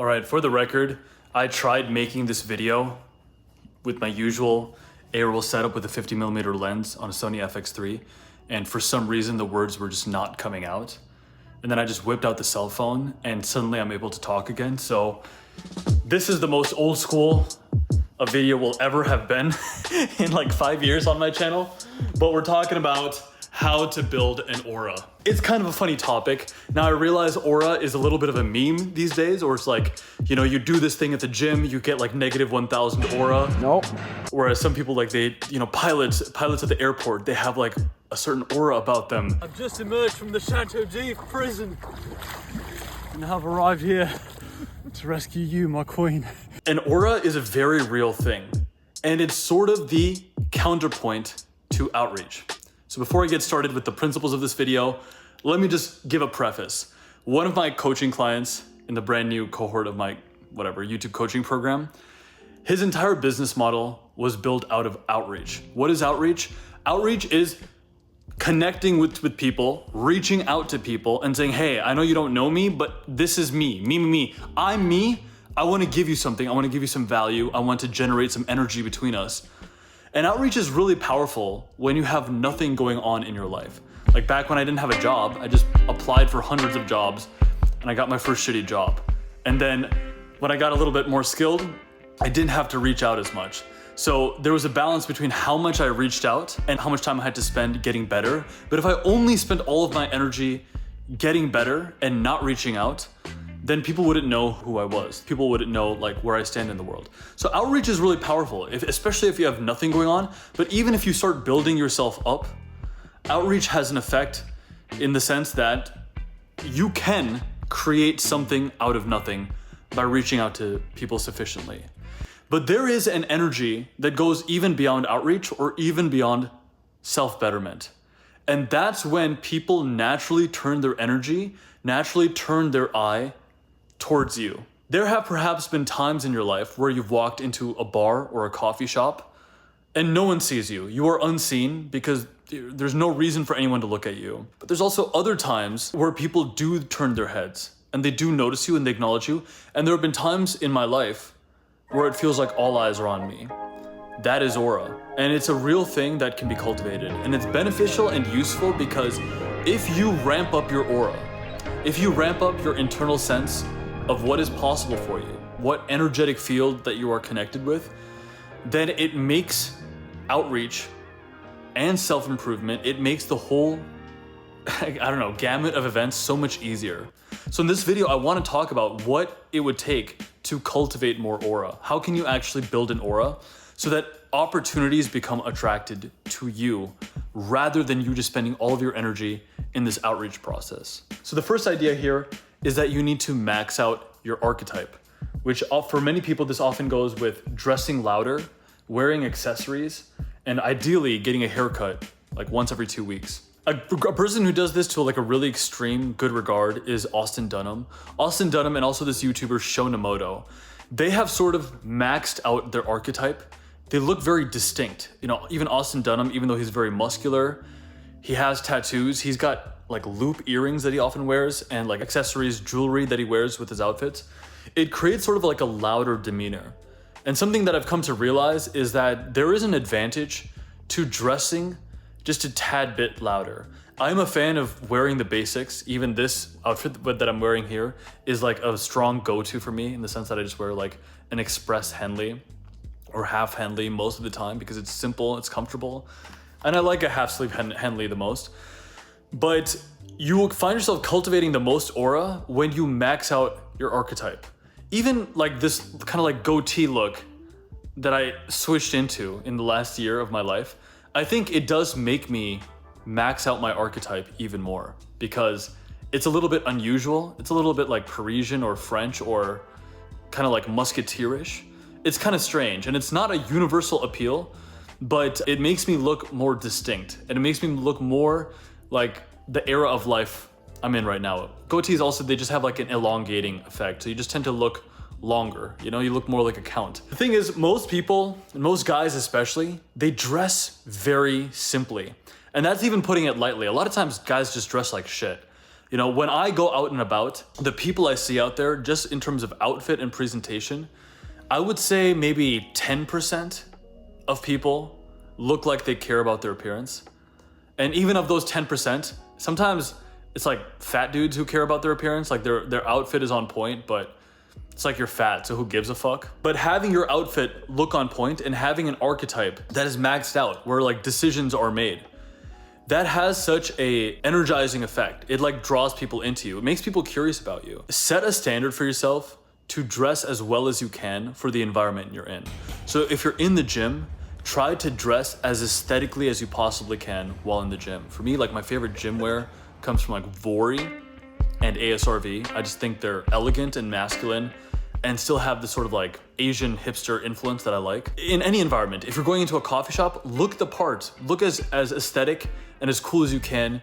right, for the record, I tried making this video with my usual A-roll setup with a 50mm lens on a Sony FX3, and for some reason the words were just not coming out. And then I just whipped out the cell phone and suddenly I'm able to talk again. So this is the most old school a video will ever have been in like 5 years on my channel. But we're talking about how to build an aura. It's kind of a funny topic. Now I realize aura is a little bit of a meme these days, or it's like, you know, you do this thing at the gym, you get like negative 1,000 aura. Nope. Whereas some people like pilots at the airport, they have like a certain aura about them. I've just emerged from the Chateau d'If prison and have arrived here to rescue you, my queen. An aura is a very real thing, and it's sort of the counterpoint to outreach. So before I get started with the principles of this video, let me just give a preface. One of my coaching clients in the brand new cohort of my YouTube coaching program, his entire business model was built out of outreach. What is outreach? Outreach is connecting with people, reaching out to people and saying, hey, I know you don't know me, but this is me. I'm me. I want to give you something. I want to give you some value. I want to generate some energy between us. And outreach is really powerful when you have nothing going on in your life. Like back when I didn't have a job, I just applied for hundreds of jobs and I got my first shitty job. And then when I got a little bit more skilled, I didn't have to reach out as much. So there was a balance between how much I reached out and how much time I had to spend getting better. But if I only spent all of my energy getting better and not reaching out, then people wouldn't know who I was. People wouldn't know like where I stand in the world. So outreach is really powerful, especially if you have nothing going on. But even if you start building yourself up, outreach has an effect in the sense that you can create something out of nothing by reaching out to people sufficiently. But there is an energy that goes even beyond outreach or even beyond self-betterment. And that's when people naturally turn their energy, naturally turn their eye towards you. There have perhaps been times in your life where you've walked into a bar or a coffee shop and no one sees you. You are unseen because there's no reason for anyone to look at you. But there's also other times where people do turn their heads and they do notice you and they acknowledge you. And there have been times in my life where it feels like all eyes are on me. That is aura. And it's a real thing that can be cultivated. And it's beneficial and useful because if you ramp up your aura, if you ramp up your internal sense of what is possible for you, what energetic field that you are connected with, then it makes outreach and self-improvement, it makes the whole, gamut of events so much easier. So in this video, I want to talk about what it would take to cultivate more aura. How can you actually build an aura so that opportunities become attracted to you rather than you just spending all of your energy in this outreach process? So the first idea here is that you need to max out your archetype, which for many people, this often goes with dressing louder, wearing accessories, and ideally getting a haircut like once every 2 weeks. A person who does this to like a really extreme good regard is Austin Dunham. Austin Dunham and also this YouTuber Shonemoto. They have sort of maxed out their archetype. They look very distinct. You know, even Austin Dunham, even though he's very muscular, he has tattoos. He's got like loop earrings that he often wears and like accessories, jewelry that he wears with his outfits. It creates sort of like a louder demeanor. And something that I've come to realize is that there is an advantage to dressing just a tad bit louder. I'm a fan of wearing the basics. Even this outfit that I'm wearing here is like a strong go-to for me in the sense that I just wear like an express Henley or half Henley most of the time because it's simple, it's comfortable. And I like a half sleeve Henley the most. But you will find yourself cultivating the most aura when you max out your archetype. Even like this kind of like goatee look that I switched into in the last year of my life, I think it does make me max out my archetype even more because it's a little bit unusual. It's a little bit like Parisian or French or kind of like musketeerish. It's kind of strange and it's not a universal appeal, but it makes me look more distinct and it makes me look more like the era of life I'm in right now. Goatees also, they just have like an elongating effect. So you just tend to look longer, you know, you look more like a count. The thing is, most people, and most guys especially, they dress very simply. And that's even putting it lightly. A lot of times guys just dress like shit. You know, when I go out and about, the people I see out there, just in terms of outfit and presentation, I would say maybe 10% of people look like they care about their appearance. And even of those 10%, sometimes it's like fat dudes who care about their appearance, like their outfit is on point, but it's like you're fat, so who gives a fuck? But having your outfit look on point and having an archetype that is maxed out, where like decisions are made, that has such a energizing effect. It like draws people into you. It makes people curious about you. Set a standard for yourself to dress as well as you can for the environment you're in. So if you're in the gym, try to dress as aesthetically as you possibly can while in the gym. For me, like my favorite gym wear comes from like Vori and ASRV. I just think they're elegant and masculine and still have the sort of like Asian hipster influence that I like. In any environment, if you're going into a coffee shop, look the part. Look as aesthetic and as cool as you can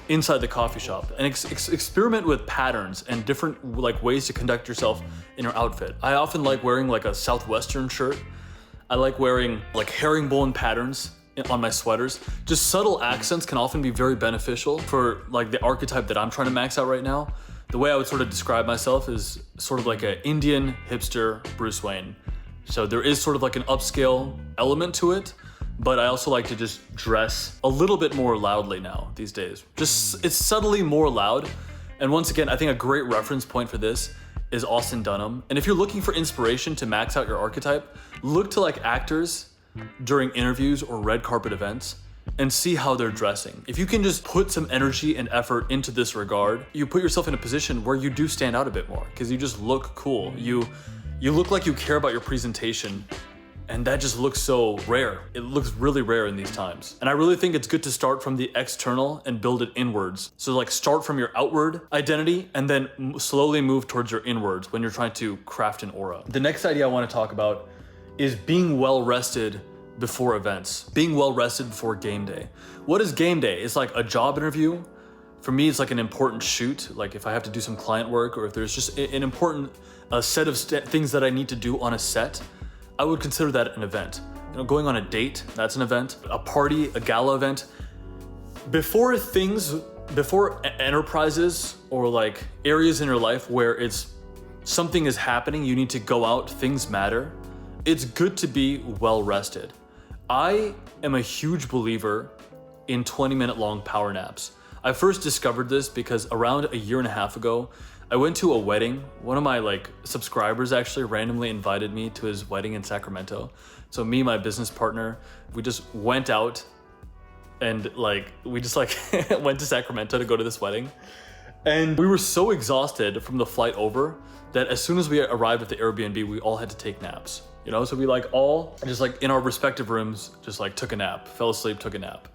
inside the coffee shop, and experiment with patterns and different like ways to conduct yourself in your outfit. I often like wearing like a Southwestern shirt. I like wearing like herringbone patterns on my sweaters. Just subtle accents can often be very beneficial for like the archetype that I'm trying to max out right now. The way I would sort of describe myself is sort of like an Indian hipster Bruce Wayne. So there is sort of like an upscale element to it, but I also like to just dress a little bit more loudly now these days. Just, it's subtly more loud. And once again, I think a great reference point for this is Austin Dunham. And if you're looking for inspiration to max out your archetype, look to like actors during interviews or red carpet events and see how they're dressing. If you can just put some energy and effort into this regard, you put yourself in a position where you do stand out a bit more because you just look cool. You look like you care about your presentation, and that just looks so rare. It looks really rare in these times. And I really think it's good to start from the external and build it inwards. So like start from your outward identity and then slowly move towards your inwards when you're trying to craft an aura. The next idea I want to talk about is being well rested before events, being well rested before game day. What is game day? It's like a job interview. For me, it's like an important shoot. Like if I have to do some client work or if there's just an important set of things that I need to do on a set, I would consider that an event. You know, going on a date, that's an event. A party, a gala event. Before enterprises or like areas in your life where something is happening, you need to go out, things matter, it's good to be well rested. I am a huge believer in 20-minute long power naps. I first discovered this because around a year and a half ago, I went to a wedding. One of my like subscribers actually randomly invited me to his wedding in Sacramento. So me, my business partner, we just went out and we just went to Sacramento to go to this wedding. And we were so exhausted from the flight over that as soon as we arrived at the Airbnb, we all had to take naps. You know, so we all just in our respective rooms, just took a nap, fell asleep, took a nap.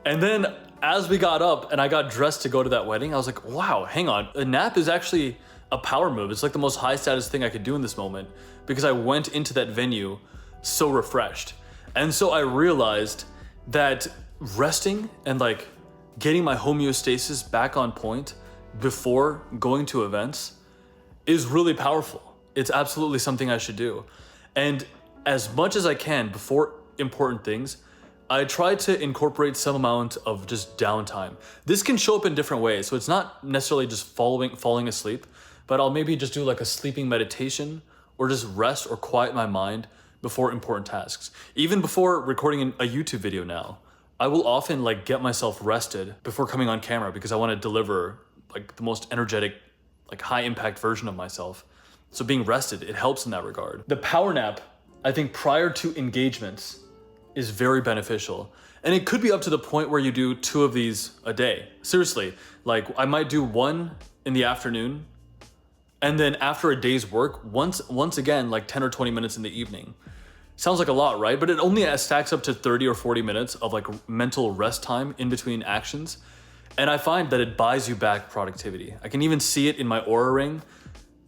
And then as we got up and I got dressed to go to that wedding, I was like, wow, hang on. A nap is actually a power move. It's like the most high status thing I could do in this moment because I went into that venue so refreshed. And so I realized that resting and getting my homeostasis back on point before going to events is really powerful. It's absolutely something I should do. And as much as I can before important things, I try to incorporate some amount of just downtime. This can show up in different ways. So it's not necessarily just falling asleep, but I'll maybe just do a sleeping meditation or just rest or quiet my mind before important tasks. Even before recording a YouTube video now, I will often get myself rested before coming on camera because I want to deliver the most energetic, high impact version of myself. So being rested, it helps in that regard. The power nap, I think prior to engagements is very beneficial. And it could be up to the point where you do 2 of these a day. Seriously, I might do 1 in the afternoon and then after a day's work, once again, 10 or 20 minutes in the evening. Sounds like a lot, right? But it only stacks up to 30 or 40 minutes of mental rest time in between actions. And I find that it buys you back productivity. I can even see it in my Aura ring.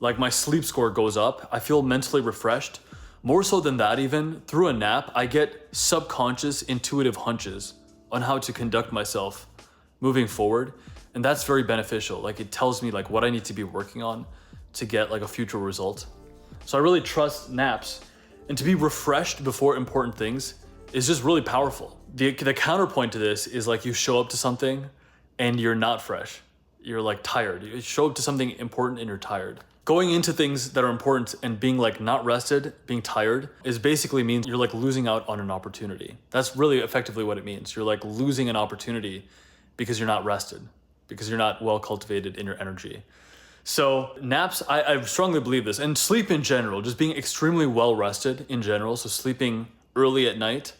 My sleep score goes up. I feel mentally refreshed. More so than that even, through a nap, I get subconscious intuitive hunches on how to conduct myself moving forward. And that's very beneficial. It tells me what I need to be working on to get a future result. So I really trust naps. And to be refreshed before important things is just really powerful. The counterpoint to this is you show up to something and you're not fresh. you're like tired. You show up to something important and you're tired. Going into things that are important and being like not rested, being tired, is basically means you're like losing out on an opportunity. That's really effectively what it means. You're like losing an opportunity because you're not rested, because you're not well cultivated in your energy. So naps, I strongly believe this, and sleep in general, just being extremely well rested in general. So sleeping early at night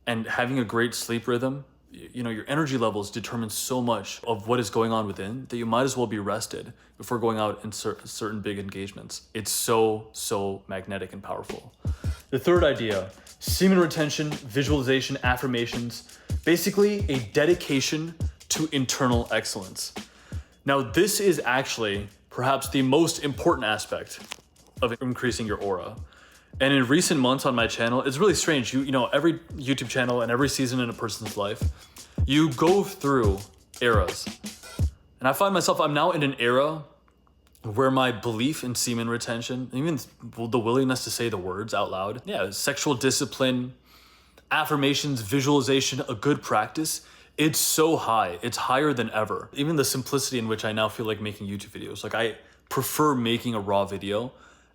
and having a great sleep rhythm, you know, your energy levels determine so much of what is going on within that you might as well be rested before going out in certain big engagements. It's so magnetic and powerful. The third idea, semen retention, visualization, affirmations, basically a dedication to internal excellence. Now, this is actually perhaps the most important aspect of increasing your aura. And in recent months on my channel, it's really strange. You know, every YouTube channel and every season in a person's life, you go through eras. And I find myself, I'm now in an era where my belief in semen retention, even the willingness to say the words out loud, sexual discipline, affirmations, visualization, a good practice, it's so high. It's higher than ever. Even the simplicity in which I now feel like making YouTube videos. Like I prefer making a raw video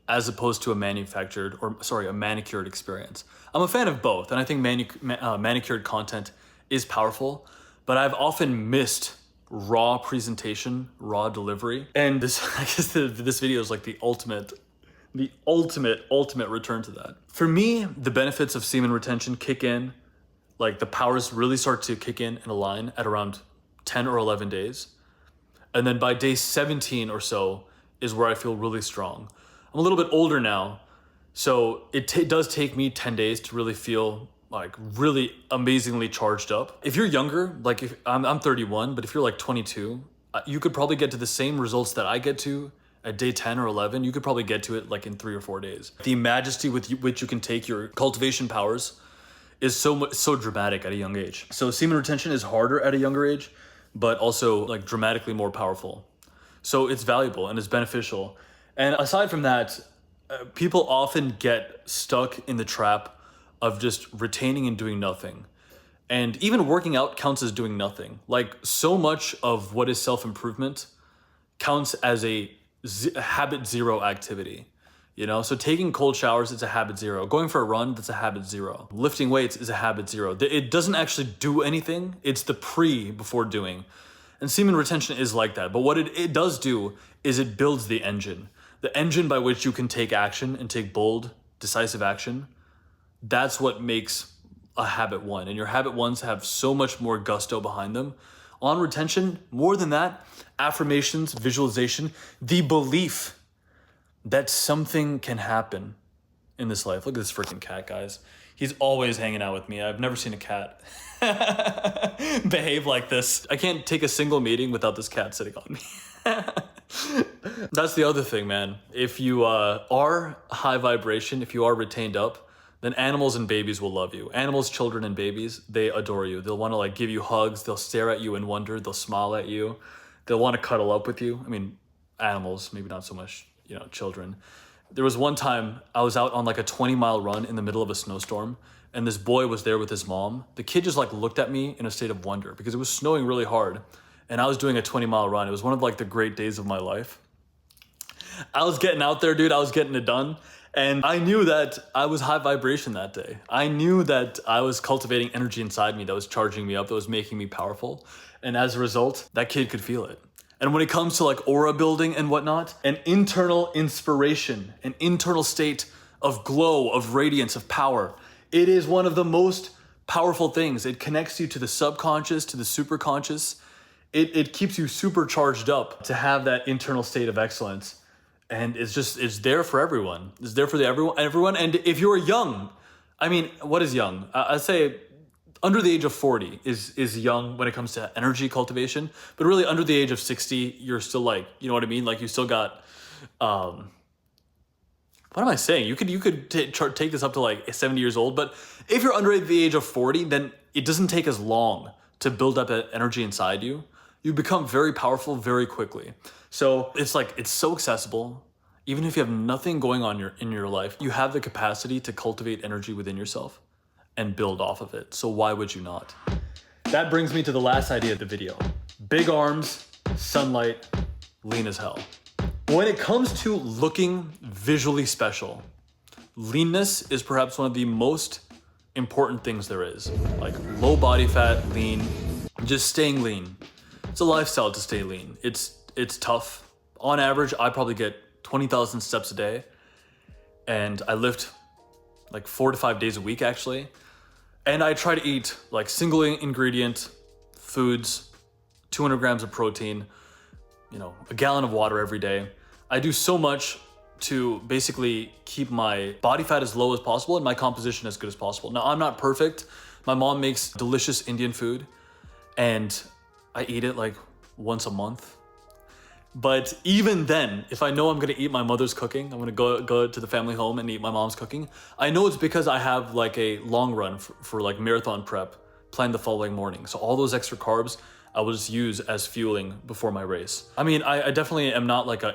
as opposed to a manicured experience. I'm a fan of both, and I think manicured content is powerful, but I've often missed raw presentation, raw delivery. And this, I guess this video is like the ultimate return to that. For me, the benefits of semen retention kick in, like the powers really start to kick in and align at around 10 or 11 days. And then by day 17 or so is where I feel really strong. I'm a little bit older now, so it does take me 10 days to really feel like really amazingly charged up. If you're younger, like if I'm 31, but if you're like 22, you could probably get to the same results that I get to at day 10 or 11. You could probably get to it like in 3 or 4 days. The majesty with which you can take your cultivation powers is so dramatic at a young age. So semen retention is harder at a younger age, but also like dramatically more powerful. So it's valuable and it's beneficial. And aside from that, people often get stuck in the trap of just retaining and doing nothing. And even working out counts as doing nothing. Like so much of what is self-improvement counts as a habit zero activity. You know, so taking cold showers, it's a habit zero. Going for a run, that's a habit zero. Lifting weights is a habit zero. It doesn't actually do anything. It's the before doing. And semen retention is like that. But what it does do is it builds the engine. The engine by which you can take action and take bold, decisive action. That's what makes a habit one. And your habit ones have so much more gusto behind them. On retention, more than that, affirmations, visualization, the belief that something can happen in this life. Look at this freaking cat, guys. He's always hanging out with me. I've never seen a cat behave like this. I can't take a single meeting without this cat sitting on me. That's the other thing, man. If you are high vibration, if you are retained up, then animals and babies will love you. Animals, children, and babies, they adore you. They'll want to like give you hugs. They'll stare at you in wonder. They'll smile at you. They'll want to cuddle up with you. I mean, animals, maybe not so much, you know, children. There was one time I was out on like a 20-mile run in the middle of a snowstorm, and this boy was there with his mom. The kid just like looked at me in a state of wonder because it was snowing really hard, and I was doing a 20-mile run. It was one of like the great days of my life. I was getting out there, dude. I was getting it done. And I knew that I was high vibration that day. I knew that I was cultivating energy inside me that was charging me up, that was making me powerful. And as a result, that kid could feel it. And when it comes to like aura building and whatnot, an internal inspiration, an internal state of glow, of radiance, of power, it is one of the most powerful things. It connects you to the subconscious, to the superconscious. It keeps you super charged up to have that internal state of excellence. And it's there for everyone. It's there for everyone. And if you're young, I mean, what is young? I say under the age of 40 is young when it comes to energy cultivation. But really under the age of 60, you're still like, you know what I mean? Like you still got, what am I saying? You could take this up to like 70 years old. But if you're under the age of 40, then it doesn't take as long to build up that energy inside you. You become very powerful very quickly. So it's like, it's so accessible. Even if you have nothing going on in your life, you have the capacity to cultivate energy within yourself and build off of it. So why would you not? That brings me to the last idea of the video. Big arms, sunlight, lean as hell. When it comes to looking visually special, leanness is perhaps one of the most important things there is. Like low body fat, lean, just staying lean. It's a lifestyle to stay lean. It's tough. On average, I probably get 20,000 steps a day, and I lift like 4 to 5 days a week actually. And I try to eat like single ingredient foods, 200 grams of protein, a gallon of water every day. I do so much to basically keep my body fat as low as possible and my composition as good as possible. Now, I'm not perfect. My mom makes delicious Indian food and I eat it like once a month. But even then, if I know I'm gonna eat my mother's cooking, I'm gonna go to the family home and eat my mom's cooking, I know it's because I have like a long run for like marathon prep planned the following morning. So all those extra carbs, I will just use as fueling before my race. I mean, I definitely am not like an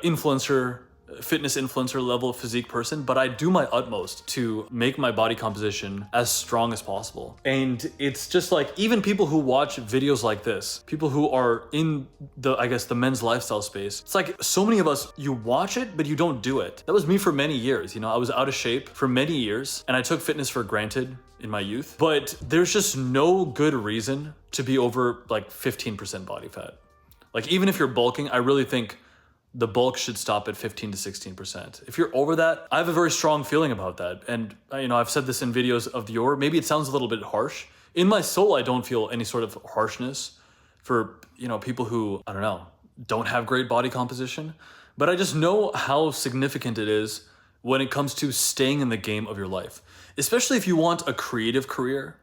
fitness influencer level physique person, but I do my utmost to make my body composition as strong as possible. And it's just like, even people who watch videos like this, people who are in the men's lifestyle space, it's like so many of us, you watch it, but you don't do it. That was me for many years. I was out of shape for many years and I took fitness for granted in my youth, but there's just no good reason to be over like 15% body fat. Like even if you're bulking, I really think the bulk should stop at 15 to 16%. If you're over that, I have a very strong feeling about that. And I've said this in videos of yore, maybe it sounds a little bit harsh. In my soul, I don't feel any sort of harshness for, people who, don't have great body composition. But I just know how significant it is when it comes to staying in the game of your life. Especially if you want a creative career.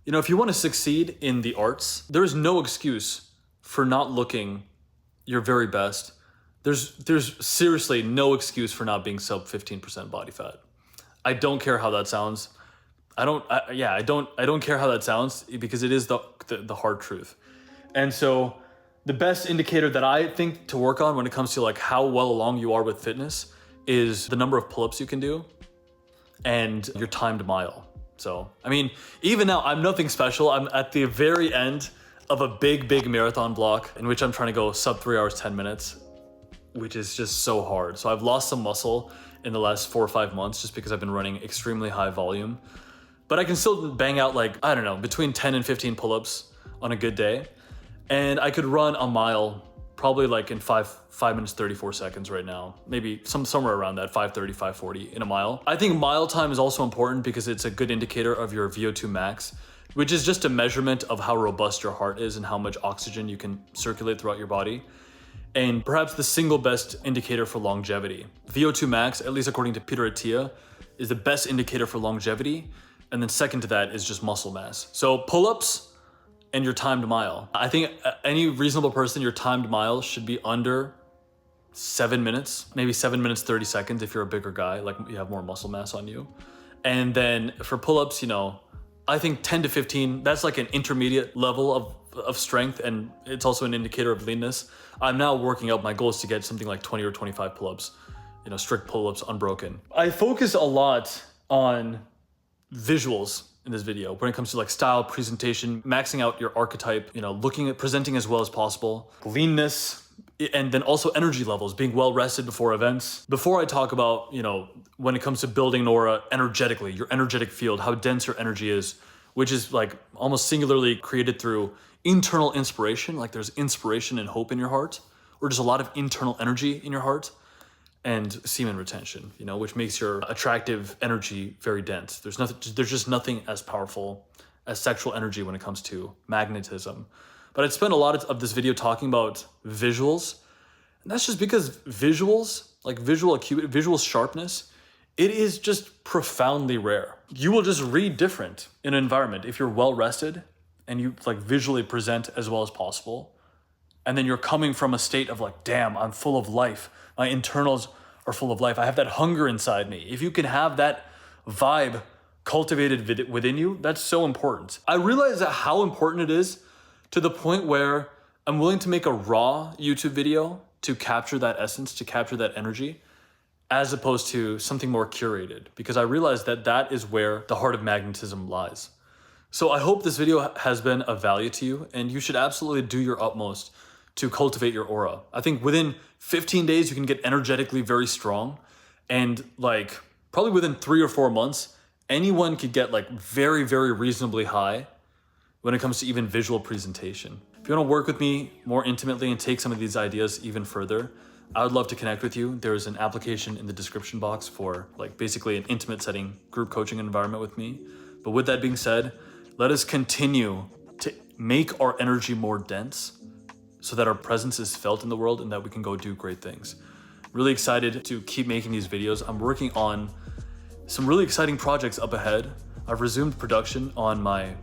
If you want to succeed in the arts, there is no excuse for not looking your very best. There's seriously no excuse for not being sub 15% body fat. I don't care how that sounds. I don't care how that sounds because it is the hard truth. And so the best indicator that I think to work on when it comes to like how well along you are with fitness is the number of pull-ups you can do and your timed mile. So, even now I'm nothing special. I'm at the very end of a big marathon block in which I'm trying to go sub 3 hours, 10 minutes, which is just so hard. So I've lost some muscle in the last 4 or 5 months just because I've been running extremely high volume, but I can still bang out like, between 10 and 15 pull-ups on a good day. And I could run a mile probably like in 5 minutes, 34 seconds right now, maybe somewhere around that 5:30, 5:40 in a mile. I think mile time is also important because it's a good indicator of your VO2 max, which is just a measurement of how robust your heart is and how much oxygen you can circulate throughout your body. And perhaps the single best indicator for longevity. VO2 max, at least according to Peter Attia, is the best indicator for longevity. And then second to that is just muscle mass. So pull-ups and your timed mile. I think any reasonable person, your timed mile should be under 7 minutes, maybe 7 minutes, 30 seconds if you're a bigger guy, like you have more muscle mass on you. And then for pull-ups, I think 10 to 15, that's like an intermediate level of strength, and it's also an indicator of leanness. I'm now working out, my goal is to get something like 20 or 25 pull-ups, strict pull-ups, unbroken. I focus a lot on visuals in this video when it comes to like style, presentation, maxing out your archetype, looking at presenting as well as possible, leanness, and then also energy levels, being well rested before events. Before I talk about, when it comes to building an aura energetically, your energetic field, how dense your energy is, which is like almost singularly created through internal inspiration, like there's inspiration and hope in your heart, or just a lot of internal energy in your heart, and semen retention, which makes your attractive energy very dense. There's just nothing as powerful as sexual energy when it comes to magnetism. But I'd spend a lot of this video talking about visuals, and that's just because visuals, like visual acuity, visual sharpness, it is just profoundly rare. You will just read different in an environment if you're well rested and you like visually present as well as possible. And then you're coming from a state of like, damn, I'm full of life. My internals are full of life. I have that hunger inside me. If you can have that vibe cultivated within you, that's so important. I realize that how important it is to the point where I'm willing to make a raw YouTube video to capture that essence, to capture that energy, as opposed to something more curated, because I realize that that is where the heart of magnetism lies. So I hope this video has been of value to you, and you should absolutely do your utmost to cultivate your aura. I think within 15 days, you can get energetically very strong. And like probably within 3 or 4 months, anyone could get like very, very reasonably high when it comes to even visual presentation. If you want to work with me more intimately and take some of these ideas even further, I would love to connect with you. There's an application in the description box for like basically an intimate setting group coaching environment with me. But with that being said, let us continue to make our energy more dense so that our presence is felt in the world and that we can go do great things. Really excited to keep making these videos. I'm working on some really exciting projects up ahead. I've resumed production on my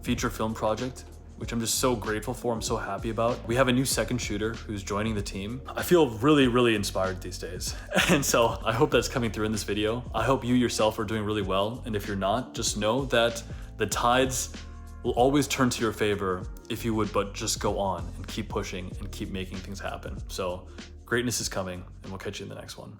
feature film project, which I'm just so grateful for. I'm so happy about. We have a new second shooter who's joining the team. I feel really, really inspired these days. And so I hope that's coming through in this video. I hope you yourself are doing really well. And if you're not, just know that the tides will always turn to your favor if you would but just go on and keep pushing and keep making things happen. So greatness is coming, and we'll catch you in the next one.